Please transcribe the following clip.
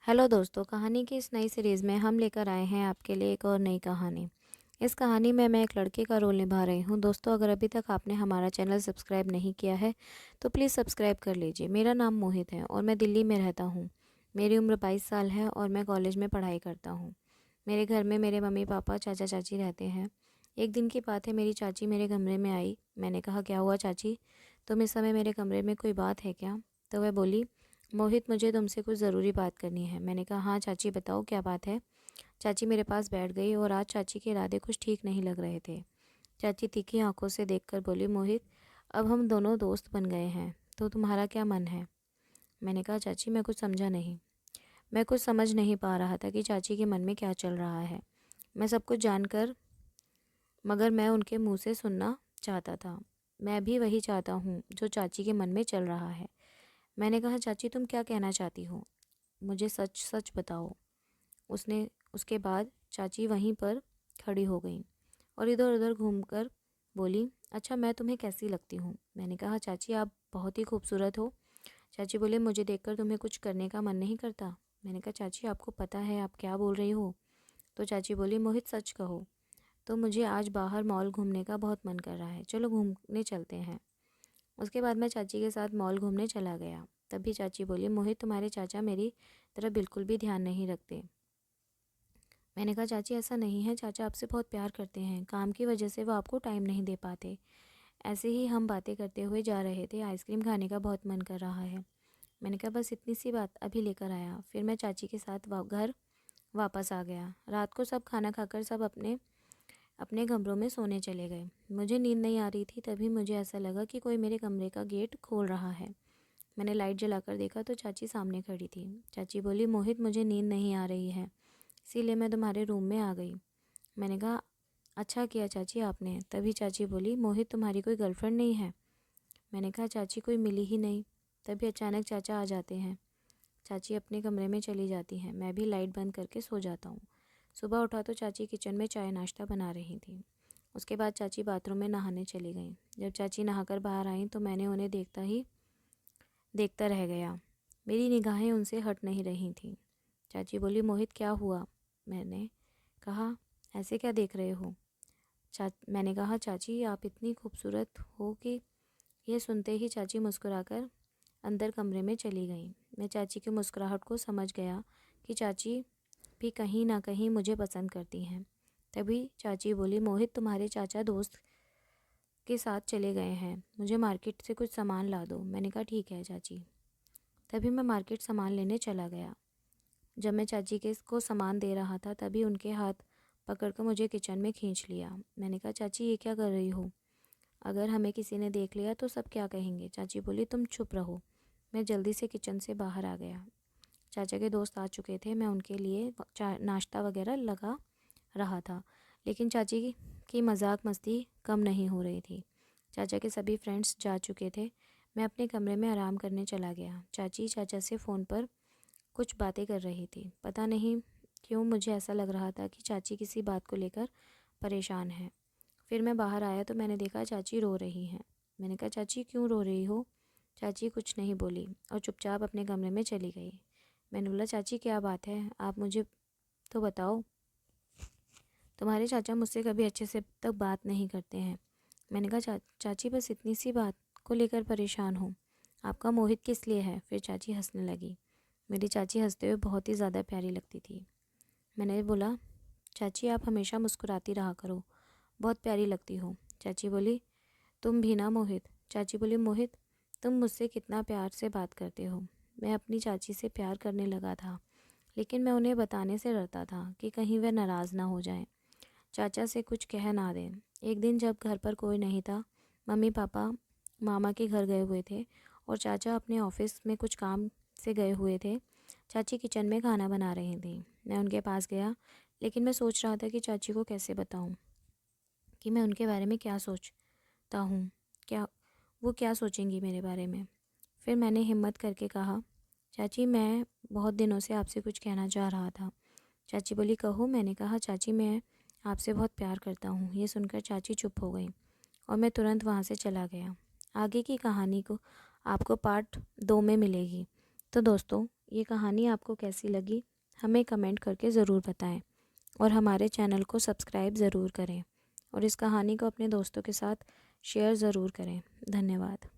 Hello दोस्तों, कहानी की इस नई सीरीज़ में हम लेकर आए हैं आपके लिए एक और नई कहानी। इस कहानी में मैं एक लड़के का रोल निभा रही हूँ। दोस्तों, अगर अभी तक आपने हमारा चैनल सब्सक्राइब नहीं किया है तो प्लीज़ सब्सक्राइब कर लीजिए। मेरा नाम मोहित है और मैं दिल्ली में रहता हूँ। मेरी उम्र 22 साल है और मैं कॉलेज में पढ़ाई करता हूँ। मेरे घर में मेरे मम्मी पापा चाचा चाची रहते हैं। एक दिन की बात है, मेरी चाची मेरे कमरे में आई। मैंने कहा, क्या हुआ चाची, तुम इस समय मेरे कमरे में, कोई बात है क्या? तो वह बोली, मोहित, मुझे तुमसे कुछ ज़रूरी बात करनी है। मैंने कहा, हाँ चाची बताओ, क्या बात है? चाची मेरे पास बैठ गई और आज चाची के इरादे कुछ ठीक नहीं लग रहे थे। चाची तीखी आंखों से देखकर बोली, मोहित, अब हम दोनों दोस्त बन गए हैं तो तुम्हारा क्या मन है? मैंने कहा, चाची मैं कुछ समझा नहीं। मैं कुछ समझ नहीं पा रहा था कि चाची के मन में क्या चल रहा है। मैं सब कुछ जानकर, मगर मैं उनके मुंह से सुनना चाहता था। मैं भी वही चाहता हूँ जो चाची के मन में चल रहा है। मैंने कहा, चाची तुम क्या कहना चाहती हो? मुझे सच सच बताओ। उसने उसके बाद चाची वहीं पर खड़ी हो गई और इधर उधर घूमकर बोली, अच्छा मैं तुम्हें कैसी लगती हूँ? मैंने कहा, चाची आप बहुत ही खूबसूरत हो। चाची बोले, मुझे देखकर तुम्हें कुछ करने का मन नहीं करता? मैंने कहा, चाची आपको पता है आप क्या बोल रही हो? तो चाची बोली, मोहित सच कहो तो मुझे आज बाहर मॉल घूमने का बहुत मन कर रहा है, चलो घूमने चलते हैं। उसके बाद मैं चाची के साथ मॉल घूमने चला गया। तभी चाची बोली, मोहित तुम्हारे चाचा मेरी तरफ बिल्कुल भी ध्यान नहीं रखते। मैंने कहा, चाची ऐसा नहीं है, चाचा आपसे बहुत प्यार करते हैं, काम की वजह से वो आपको टाइम नहीं दे पाते। ऐसे ही हम बातें करते हुए जा रहे थे, आइसक्रीम खाने का बहुत मन कर रहा है। मैंने कहा, बस इतनी सी बात, अभी लेकर आया। फिर मैं चाची के साथ घर वापस आ गया। रात को सब खाना खाकर सब अपने अपने कमरों में सोने चले गए। मुझे नींद नहीं आ रही थी, तभी मुझे ऐसा लगा कि कोई मेरे कमरे का गेट खोल रहा है। मैंने लाइट जलाकर देखा तो चाची सामने खड़ी थी। चाची बोली, मोहित मुझे नींद नहीं आ रही है, इसीलिए मैं तुम्हारे रूम में आ गई। मैंने कहा, अच्छा किया चाची आपने। तभी चाची बोली, मोहित तुम्हारी कोई गर्लफ्रेंड नहीं है? मैंने कहा, चाची कोई मिली ही नहीं। तभी अचानक चाचा आ जाते हैं। चाची अपने कमरे में चली जाती हैं, मैं भी लाइट बंद करके सो जाता हूँ। सुबह उठा तो चाची किचन में चाय नाश्ता बना रही थी। उसके बाद चाची बाथरूम में नहाने चली गई। जब चाची नहाकर बाहर आई तो मैंने उन्हें देखता रह गया। मेरी निगाहें उनसे हट नहीं रही थीं। चाची बोली, मोहित क्या हुआ? मैंने कहा, ऐसे क्या देख रहे हो? मैंने कहा, चाची आप इतनी खूबसूरत हो कि। यह सुनते ही चाची मुस्कुराकर अंदर कमरे में चली गई। मैं चाची की मुस्कुराहट को समझ गया कि चाची भी कहीं ना कहीं मुझे पसंद करती हैं। तभी चाची बोली, मोहित तुम्हारे चाचा दोस्त के साथ चले गए हैं, मुझे मार्केट से कुछ सामान ला दो। मैंने कहा, ठीक है चाची। तभी मैं मार्केट सामान लेने चला गया। जब मैं चाची के को सामान दे रहा था तभी उनके हाथ पकड़कर मुझे किचन में खींच लिया। मैंने कहा, चाची ये क्या कर रही हो? अगर हमें किसी ने देख लिया तो सब क्या कहेंगे? चाची बोली, तुम चुप रहो। मैं जल्दी से किचन से बाहर आ गया। चाचा के दोस्त आ चुके थे, मैं उनके लिए नाश्ता वगैरह लगा रहा था, लेकिन चाची की मजाक मस्ती कम नहीं हो रही थी। चाचा के सभी फ्रेंड्स जा चुके थे। मैं अपने कमरे में आराम करने चला गया। चाची चाचा से फ़ोन पर कुछ बातें कर रही थी। पता नहीं क्यों मुझे ऐसा लग रहा था कि चाची किसी बात को लेकर परेशान है। फिर मैं बाहर आया तो मैंने देखा चाची रो रही हैं। मैंने कहा, चाची क्यों रो रही हो? चाची कुछ नहीं बोली और चुपचाप अपने कमरे में चली गई। मैंने बोला, चाची क्या बात है, आप मुझे तो बताओ। तुम्हारे चाचा मुझसे कभी अच्छे से तक बात नहीं करते हैं। मैंने कहा, चाची बस इतनी सी बात को लेकर परेशान हूँ। आपका मोहित किस लिए है? फिर चाची हंसने लगी। मेरी चाची हंसते हुए बहुत ही ज़्यादा प्यारी लगती थी। मैंने बोला, चाची आप हमेशा मुस्कुराती रहा करो, बहुत प्यारी लगती हो। चाची बोली, तुम भी ना मोहित। चाची बोली, मोहित तुम मुझसे कितना प्यार से बात करते हो। मैं अपनी चाची से प्यार करने लगा था, लेकिन मैं उन्हें बताने से डरता था कि कहीं वह नाराज़ ना हो जाए, चाचा से कुछ कह ना दें। एक दिन जब घर पर कोई नहीं था, मम्मी पापा मामा के घर गए हुए थे और चाचा अपने ऑफिस में कुछ काम से गए हुए थे। चाची किचन में खाना बना रही थी। मैं उनके पास गया, लेकिन मैं सोच रहा था कि चाची को कैसे बताऊं कि मैं उनके बारे में क्या सोचता हूँ, क्या वो क्या सोचेंगी मेरे बारे में। फिर मैंने हिम्मत करके कहा, चाची मैं बहुत दिनों से आपसे कुछ कहना चाह रहा था। चाची बोली, कहो। मैंने कहा, चाची मैं आपसे बहुत प्यार करता हूँ। ये सुनकर चाची चुप हो गई और मैं तुरंत वहाँ से चला गया। आगे की कहानी को आपको पार्ट 2 में मिलेगी। तो दोस्तों, ये कहानी आपको कैसी लगी हमें कमेंट करके ज़रूर बताएं और हमारे चैनल को सब्सक्राइब ज़रूर करें और इस कहानी को अपने दोस्तों के साथ शेयर ज़रूर करें। धन्यवाद।